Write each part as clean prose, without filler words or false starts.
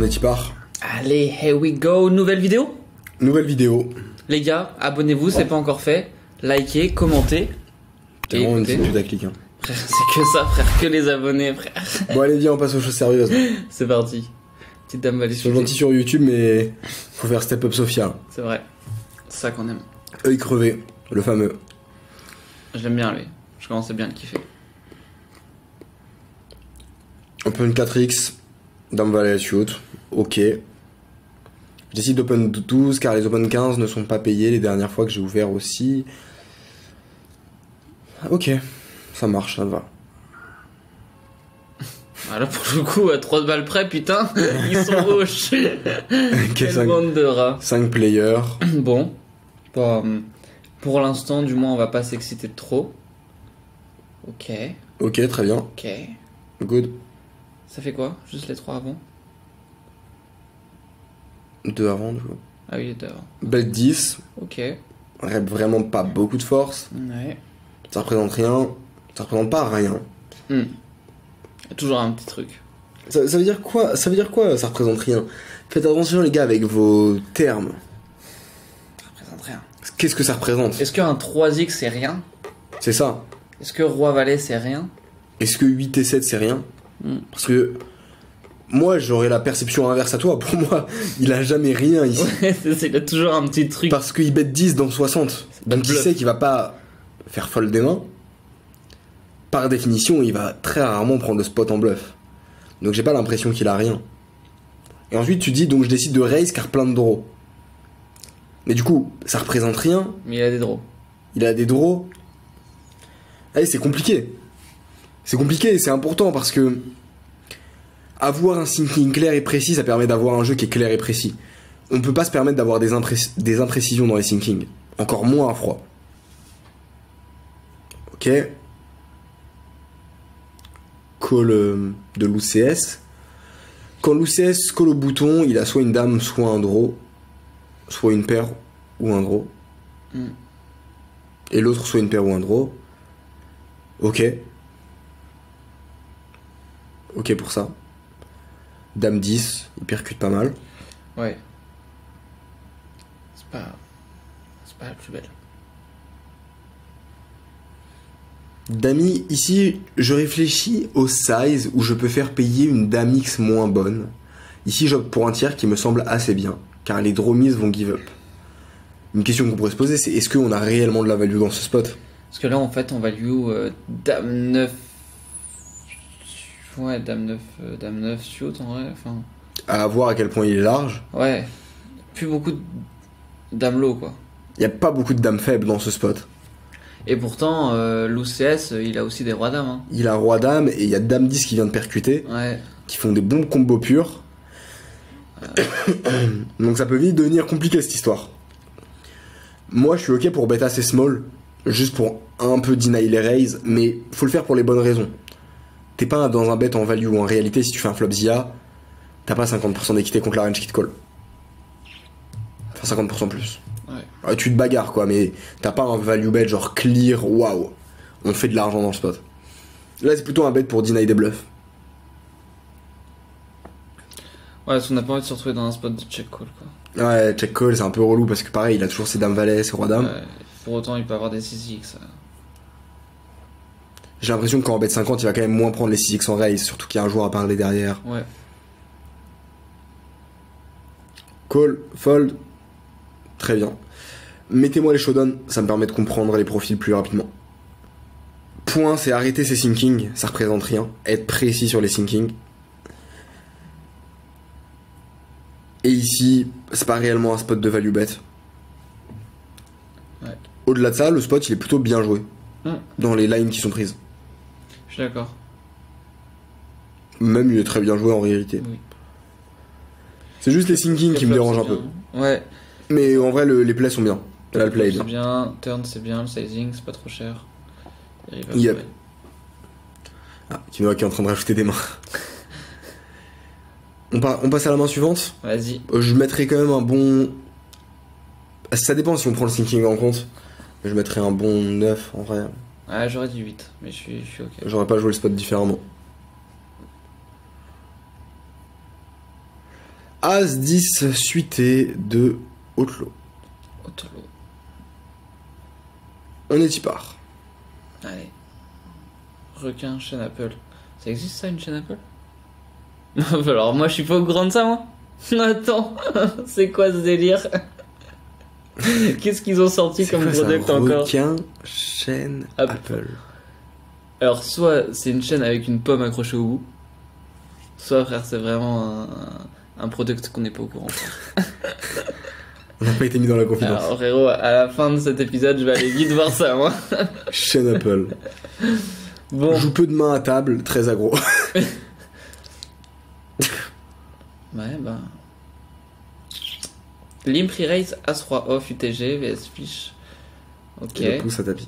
y part. Allez, here we go, nouvelle vidéo. Nouvelle vidéo. Les gars, abonnez-vous, c'est pas encore fait. Likez, commentez. T'es vraiment une petite putaclic. Hein. Frère, c'est que ça, frère, que les abonnés, frère. Bon, allez, viens, on passe aux choses sérieuses. C'est parti. Petite dame va les Ils sont gentils sur YouTube, mais faut faire step up Sophia. C'est vrai. C'est ça qu'on aime. Œil crevé, le fameux. Je l'aime bien, lui. Je commence à bien le kiffer. On peut une 4x, dame valet shoot, ok. Je décide d'open 12 car les open 15 ne sont pas payés les dernières fois que j'ai ouvert aussi. Ok, ça marche, ça va. Voilà, pour le coup, à 3 balles près, putain, ils sont roches. Quelle bande de rats. 5 players. Bon, pour l'instant, du moins, on va pas s'exciter trop. Ok. Ok, très bien. Ok. Good. Ça fait quoi? Juste les 3 avant? 2 avant, du coup. Ah oui, les 2 avant. Bet 10. Ok. Rep vraiment pas beaucoup de force. Ouais. Ça représente rien. Ça représente pas rien. Toujours un petit truc. Ça veut dire quoi? Ça veut dire quoi, ça représente rien? Faites attention, les gars, avec vos termes. Ça représente rien. Qu'est-ce que ça représente? Est-ce qu'un 3x c'est rien? C'est ça. Est-ce que roi-valet c'est rien? Est-ce que 8 et 7 c'est rien? Parce que moi j'aurais la perception inverse à toi. Pour moi, il a jamais rien ici. Ouais, il a toujours un petit truc. Parce qu'il bet 10 dans 60. Donc il sait qu'il va pas faire fold des mains. Par définition, il va très rarement prendre le spot en bluff. Donc j'ai pas l'impression qu'il a rien. Et ensuite tu dis donc je décide de raise car plein de draws. Mais du coup, ça représente rien. Mais il a des draws. Il a des draws. Allez, c'est compliqué. C'est compliqué, c'est important parce que avoir un thinking clair et précis, ça permet d'avoir un jeu qui est clair et précis. On peut pas se permettre d'avoir des imprécisions dans les thinkings. Encore moins à froid. Ok. Call de l'UCS. Quand l'UCS call au bouton, il a soit une dame, soit un draw, soit une paire ou un draw. Et l'autre soit une paire ou un draw. Ok. Ok pour ça. Dame 10, il percute pas mal. Ouais. C'est pas la plus belle. Dami, ici, je réfléchis au size où je peux faire payer une Dame X moins bonne. Ici, j'opte pour un tiers qui me semble assez bien, car les draw miss vont give up. Une question qu'on pourrait se poser, c'est est-ce qu'on a réellement de la value dans ce spot? Parce que là, en fait, on value Dame 9. Ouais, Dame 9 shoot en vrai. Enfin... À voir à quel point il est large. Ouais. Plus beaucoup de Dame low, quoi. Il n'y a pas beaucoup de dames faibles dans ce spot. Et pourtant, l'UCS, il a aussi des rois dames. Hein. Il a roi dame et il y a dame 10 qui vient de percuter. Ouais. Qui font des bons combos purs. Donc ça peut vite devenir compliqué cette histoire. Moi je suis ok pour bet assez small, juste pour un peu deny les raises, mais faut le faire pour les bonnes raisons. T'es pas dans un bet en value ou en réalité si tu fais un flop ZIA, t'as pas 50% d'équité contre la range qui te colle. Enfin 50% plus. Ouais. Tu te bagarres quoi, mais t'as pas un value bet genre clear, waouh, on fait de l'argent dans le spot. Là c'est plutôt un bet pour deny des bluffs. Ouais, parce qu'on a pas envie de se retrouver dans un spot de check call quoi. Ouais, check call c'est un peu relou parce que pareil, il a toujours ses dames valet, ses rois dames. Ouais, pour autant, il peut avoir des 6x. J'ai l'impression que quand on bet 50, il va quand même moins prendre les 6x en raise, surtout qu'il y a un joueur à parler derrière. Ouais. Call, fold. Très bien. Mettez-moi les showdown, ça me permet de comprendre les profils plus rapidement. Point, c'est arrêter ses thinkings, ça représente rien. Être précis sur les thinkings. Et ici, c'est pas réellement un spot de value bet. Ouais. Au-delà de ça, le spot il est plutôt bien joué. Dans les lines qui sont prises. Je suis d'accord. Même il est très bien joué en réalité. Oui. C'est juste les thinkings qui me dérangent un peu. Ouais. Mais en vrai, les plays sont bien. Là, le play est bien. C'est bien, turn c'est bien, le sizing c'est pas trop cher. Yep. Ah, Kinoa qui est en train de rajouter des mains. On passe à la main suivante. Vas-y. Je mettrai quand même un bon... Ça dépend si on prend le thinking en compte. Je mettrai un bon 9 en vrai. Ah, j'aurais dit 8, mais je suis ok. J'aurais pas joué le spot différemment. As-10 suité de Othello. Othello. On est y part. Allez. Requin, chaîne Apple. Ça existe ça, une chaîne Apple? Alors moi je suis pas au courant de ça, moi. Attends, c'est quoi ce délire? Qu'est-ce qu'ils ont sorti comme product encore? Requin, chaîne Apple. Alors soit c'est une chaîne avec une pomme accrochée au bout, soit frère c'est vraiment un product qu'on n'est pas au courant. On n'a pas été mis dans la confidence. Alors frérot, à la fin de cet épisode je vais aller vite voir ça moi. Chaîne Apple. Bon. Joue peu de mains à table, très aggro. Ouais bah... Limp Re-Raise As-Roi Off UTG vs Fish. Ok. Et le pouce à tapis.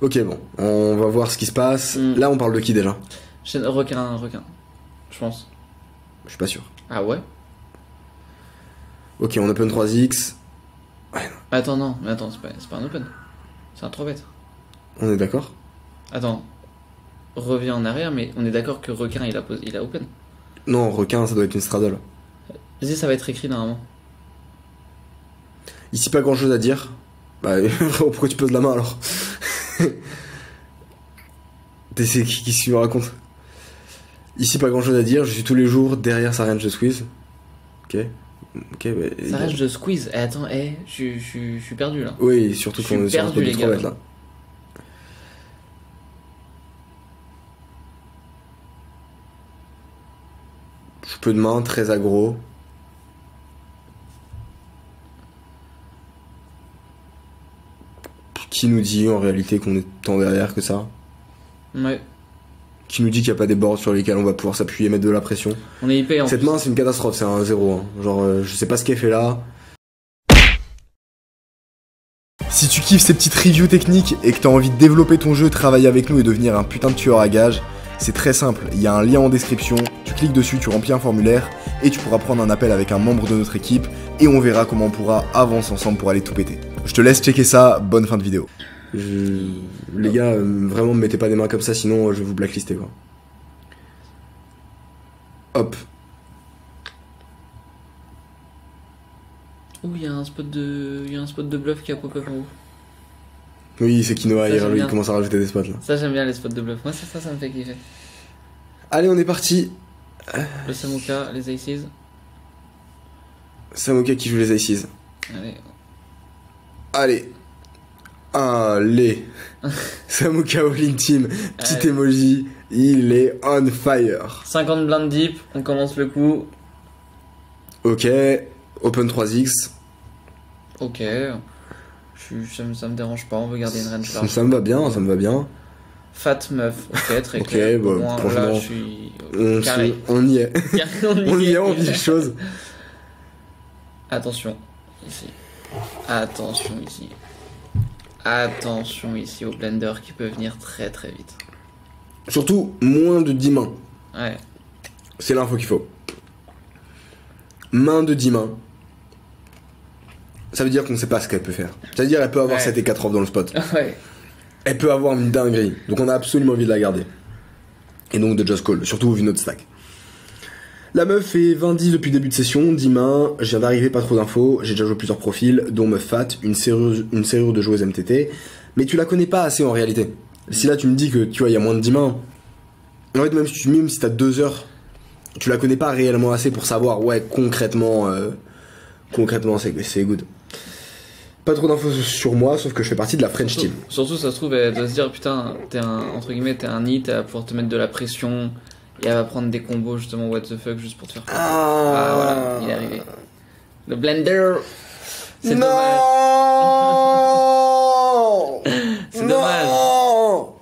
Ok bon, on va voir ce qui se passe. Là on parle de qui déjà? Requin, je pense. Je suis pas sûr. Ah ouais? Ok, on open 3x. Ouais, Attends, non, mais attends, c'est pas un open. C'est un 3-bet. on est d'accord? Attends, reviens en arrière, mais on est d'accord que Requin il a open. Non, requin ça doit être une straddle. Vas-y, ça va être écrit normalement. Ici pas grand chose à dire. Bah pourquoi tu poses la main alors? C'est qui me raconte? Ici pas grand chose à dire, je suis tous les jours derrière sa range de squeeze. Ok. Ok, bah, Sa range de squeeze. Eh, attends, je suis perdu là. oui, surtout Je qu'on suis est sur un perdu, spot de les 3 gars. mètres là. Je peux de main, très aggro. Qui nous dit en réalité qu'on est tant derrière que ça? Ouais. Qui nous dit qu'il n'y a pas des boards sur lesquels on va pouvoir s'appuyer et mettre de la pression? On est IP en Cette plus. main c'est une catastrophe, c'est un 0 hein. Genre je sais pas ce qu'elle fait là. Si tu kiffes ces petites reviews techniques et que t'as envie de développer ton jeu, travailler avec nous et devenir un putain de tueur à gages, c'est très simple, il y a un lien en description, tu cliques dessus, tu remplis un formulaire et tu pourras prendre un appel avec un membre de notre équipe et on verra comment on pourra avancer ensemble pour aller tout péter. Je te laisse checker ça, bonne fin de vidéo. Les gars, vraiment me mettez pas des mains comme ça sinon je vais vous blacklister quoi. Hop. Ouh, il y a un spot de bluff qui a pop-up en haut. Oui, c'est Kinoa, Ça, j'aime lui bien. il commence à rajouter des spots là. Ça, j'aime bien les spots de bluff. Moi, ça me fait kiffer. Allez, on est parti. Le Samuka, les Aces. Samuka qui joue les Aces. Allez. Allez. Allez. Samuka All-in Team. Petit Allez. emoji. Il est on fire. 50 blind deep, on commence le coup. Ok. Open 3x. Ok. Ça me dérange pas, on veut garder une range large. Ça me va bien, ça me va bien. Fat meuf, ok, très Ok, clair. bah, Bon, franchement, là, je suis carré. On y est. On y est, on vit les choses. Attention, ici. Attention ici. Attention ici au blender qui peut venir très très vite. Surtout, moins de 10 mains. Ouais. C'est l'info qu'il faut. Main de 10 mains. Ça veut dire qu'on sait pas ce qu'elle peut faire. Ça veut dire qu'elle peut avoir Ouais. 7 et 4 off dans le spot. Ouais. Elle peut avoir une dinguerie. Donc on a absolument envie de la garder. Et donc de just call, surtout vu notre stack. La meuf fait 20-10 depuis le début de session, 10 mains, je viens d'arriver, pas trop d'infos, j'ai déjà joué plusieurs profils, dont meuf fat, une serrure de joueuse MTT, mais tu la connais pas assez en réalité. Si là tu me dis que tu vois, il y a moins de 10 mains, en fait même si t'as 2 heures, tu la connais pas réellement assez pour savoir, ouais, concrètement c'est good. Pas trop d'infos sur moi, sauf que je fais partie de la French Team. Surtout, ça se trouve, elle doit se dire putain, entre guillemets, t'es un nid, elle va pouvoir te mettre de la pression et elle va prendre des combos justement what the fuck juste pour te faire peur. Ah voilà, il est arrivé. Le blender. C'est dommage. C'est dommage.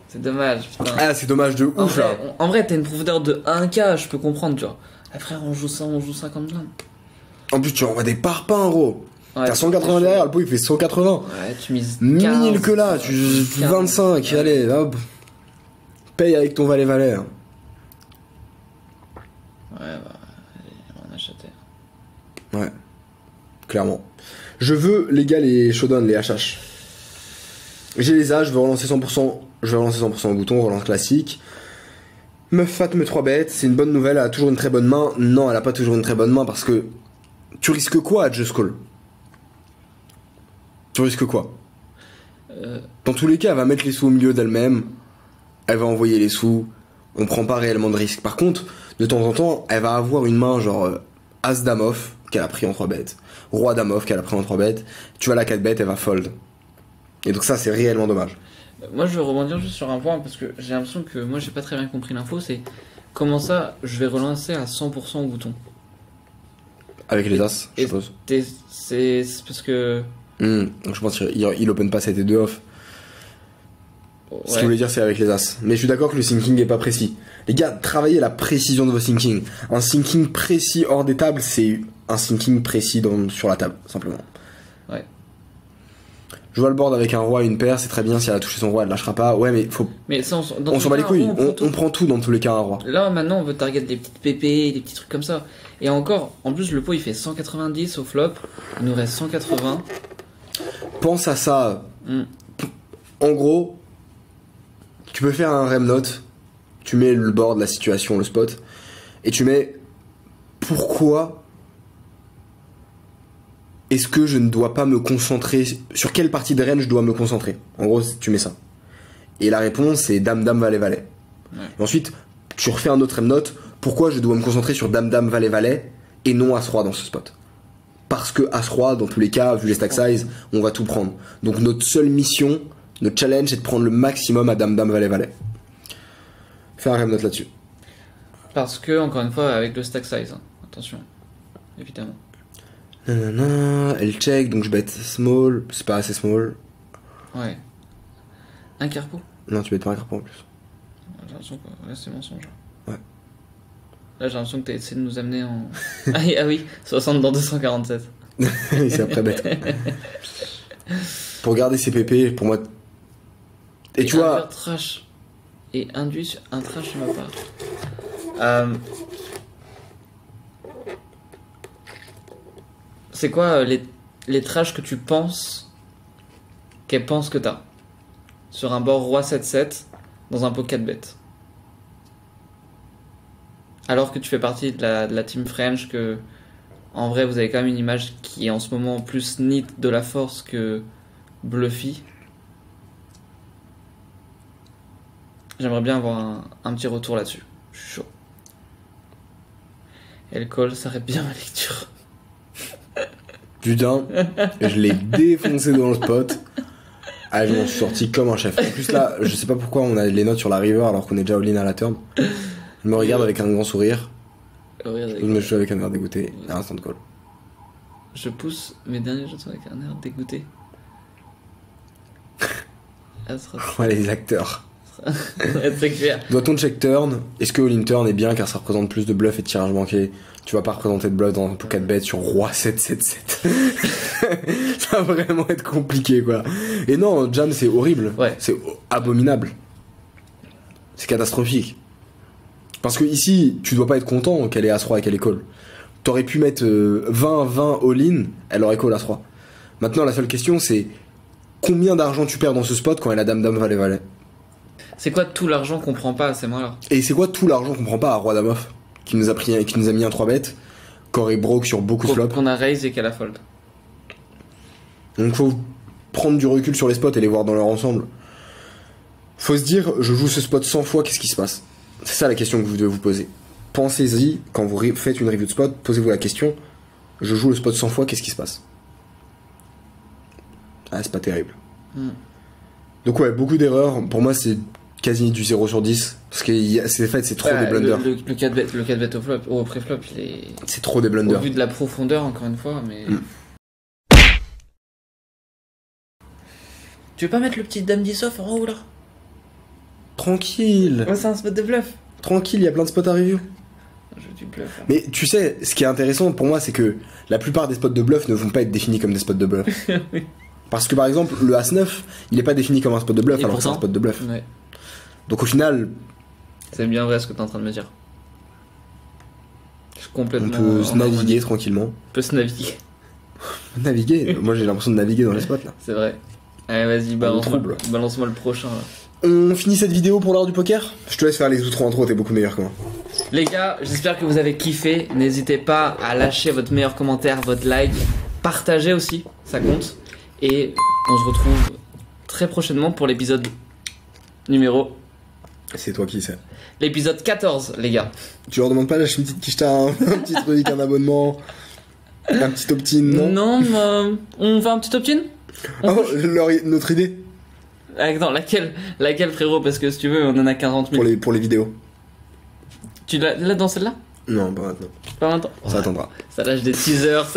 C'est dommage, putain. Ah, c'est dommage de ouf là. En vrai, t'as une profondeur de 1K, je peux comprendre, tu vois. Après, on joue 50 blindes. En plus, tu envoies des parpaings, gros. Ouais, T'as 180 derrière, le pot il fait 180. Ouais, tu mises 15. 1000 que là, tu 25, allez, hop. Paye avec ton valet-valet. Ouais, bah, allez, on achète. Ouais, clairement. Je veux, les gars, les showdown, les HH. J'ai les A, je veux relancer 100%. Je vais relancer 100% au bouton, relance classique. Meuf fat, me 3 bêtes, c'est une bonne nouvelle, elle a toujours une très bonne main. Non, elle a pas toujours une très bonne main parce que tu risques quoi à Just Call? Tu risques quoi? Dans tous les cas, elle va mettre les sous au milieu d'elle-même, elle va envoyer les sous, on prend pas réellement de risque. Par contre, de temps en temps, elle va avoir une main genre As Dame off, qu'elle a pris en 3 bêtes, Roi Dame off, qu'elle a pris en 3 bêtes, tu vas la 4 bêtes, elle va fold. Et donc ça, c'est réellement dommage. Moi, je veux rebondir juste sur un point parce que j'ai l'impression que moi, j'ai pas très bien compris l'info. C'est comment ça, je vais relancer à 100% au bouton. Avec les As, je suppose. C'est parce que. Donc je pense qu'il open pas 7 et 2 off. Ouais. Ce qu'il voulait dire, c'est avec les As. Mais je suis d'accord que le thinking est pas précis. Les gars, travaillez la précision de vos thinking. Un thinking précis hors des tables, c'est un thinking précis sur la table, simplement. Ouais. Je vois le board avec un roi et une paire, c'est très bien, si elle a touché son roi, elle lâchera pas. Ouais, mais faut. Mais ça, On s'en bat les couilles, on prend tout dans tous les cas un roi. Là, maintenant, on veut target des petites pépés, des petits trucs comme ça. Et encore, en plus, le pot il fait 190 au flop, il nous reste 180. Pense à ça. En gros, tu peux faire un rem note, tu mets le board, la situation, le spot, et tu mets pourquoi est-ce que je ne dois pas me concentrer, sur quelle partie de range je dois me concentrer. En gros, tu mets ça. Et la réponse, c'est dame, dame, valet, valet. Ouais. Et ensuite, tu refais un autre M-note, pourquoi je dois me concentrer sur dame, dame, valet, valet, et non As-Roi dans ce spot. Parce que As-Roi, dans tous les cas, vu les stack size, on va tout prendre. Donc notre seule mission, notre challenge, c'est de prendre le maximum à dame, dame, valet, valet. Fais un M-note là-dessus. Parce que, encore une fois, avec le stack size, hein. Attention, évidemment. Nanana, elle check, donc je bet small, c'est pas assez small. Ouais. Un carpo. Non, tu bêtes pas un carreau en plus. J'ai l'impression que là, c'est mensonge. Ouais. Là, j'ai l'impression que t'as essayé de nous amener en. Ah oui, 60 dans 247. C'est après bête. Pour garder ses PP, pour moi. Et tu vois. Trash. Et induit sur un trash de ma part. C'est quoi les trash que tu penses qu'elle pense que t'as sur un board roi 7-7 dans un pot 4 bêtes, alors que tu fais partie de la team French, que en vrai vous avez quand même une image qui est en ce moment plus neat de la force que bluffy. J'aimerais bien avoir un petit retour là-dessus. Je suis chaud. Elle colle, ça arrête bien ma lecture. Putain, je l'ai défoncé dans le spot. Ah, je m'en suis sorti comme un chef. En plus là, je sais pas pourquoi on a les notes sur la river alors qu'on est déjà all-in à la turn. Je me regarde avec un grand sourire. Je me suis avec un air dégoûté. Et un instant de call. Je pousse mes derniers jetons avec un air dégoûté. Ouais, les acteurs. C'est clair. Doit-on check turn? Est-ce que all-in turn est bien car ça représente plus de bluff et de tirage manqué? Tu vas pas représenter de bluff dans un pot 4 bêtes sur roi 7-7-7. Ça va vraiment être compliqué quoi. Et non, jam c'est horrible. Ouais. C'est abominable. C'est catastrophique. Parce que ici, tu dois pas être content qu'elle ait As-Roi et qu'elle ait call. T'aurais pu mettre 20-20 all-in, elle aurait call As-Roi. Maintenant, la seule question c'est combien d'argent tu perds dans ce spot quand elle a dame-dame valet-valet? C'est quoi tout l'argent qu'on prend pas à ces mois-là? Et c'est quoi tout l'argent qu'on prend pas à Roi Dame off qui nous a mis un 3 bêtes, qu'aurait broke sur beaucoup de flops. Qu'on a raise et qu'elle a fold. Donc faut prendre du recul sur les spots et les voir dans leur ensemble. Faut se dire, je joue ce spot 100 fois, qu'est-ce qui se passe? C'est ça la question que vous devez vous poser. Pensez-y, quand vous faites une review de spot, posez-vous la question, je joue le spot 100 fois, qu'est-ce qui se passe? Ah, c'est pas terrible. Donc ouais, beaucoup d'erreurs. Pour moi, c'est quasi du 0 sur 10. Parce que c'est trop des blunders. Le 4 bet au flop, au pré-flop, il est. C'est trop des blunders. Au vu de la profondeur, encore une fois, mais. Tu veux pas mettre le petit dame 10 off en haut là? Tranquille. Ouais, c'est un spot de bluff. Tranquille, il y a plein de spots à review. Je veux du bluff. Hein. Mais tu sais, ce qui est intéressant pour moi, c'est que la plupart des spots de bluff ne vont pas être définis comme des spots de bluff. Oui. Parce que par exemple, le As-9, il n'est pas défini comme un spot de bluff, Et alors que c'est un spot de bluff. Ouais. Donc au final, c'est bien vrai ce que t'es en train de me dire. Je suis complètement. On peut se naviguer tranquillement. On peut se naviguer. Naviguer? Moi j'ai l'impression de naviguer dans les spots là. C'est vrai. Allez, vas-y, balance-moi le prochain là. On finit cette vidéo pour l'heure du poker. Je te laisse faire les outros intro, t'es beaucoup meilleur que moi. Les gars, j'espère que vous avez kiffé. N'hésitez pas à lâcher votre meilleur commentaire, votre like, partagez aussi, ça compte. Et on se retrouve très prochainement pour l'épisode numéro... C'est toi qui sais. L'épisode 14, les gars. Tu leur demandes pas de lâcher une petite quicheta, un petit truc, un abonnement, un petit opt-in, non? Non, on fait un petit opt-in? Oh, notre idée Non, laquelle frérot? Parce que si tu veux, on en a 40 000. pour les vidéos. Tu l'as dans celle-là? Non, pas maintenant. Pas maintenant. Ça attendra. Ça lâche des teasers,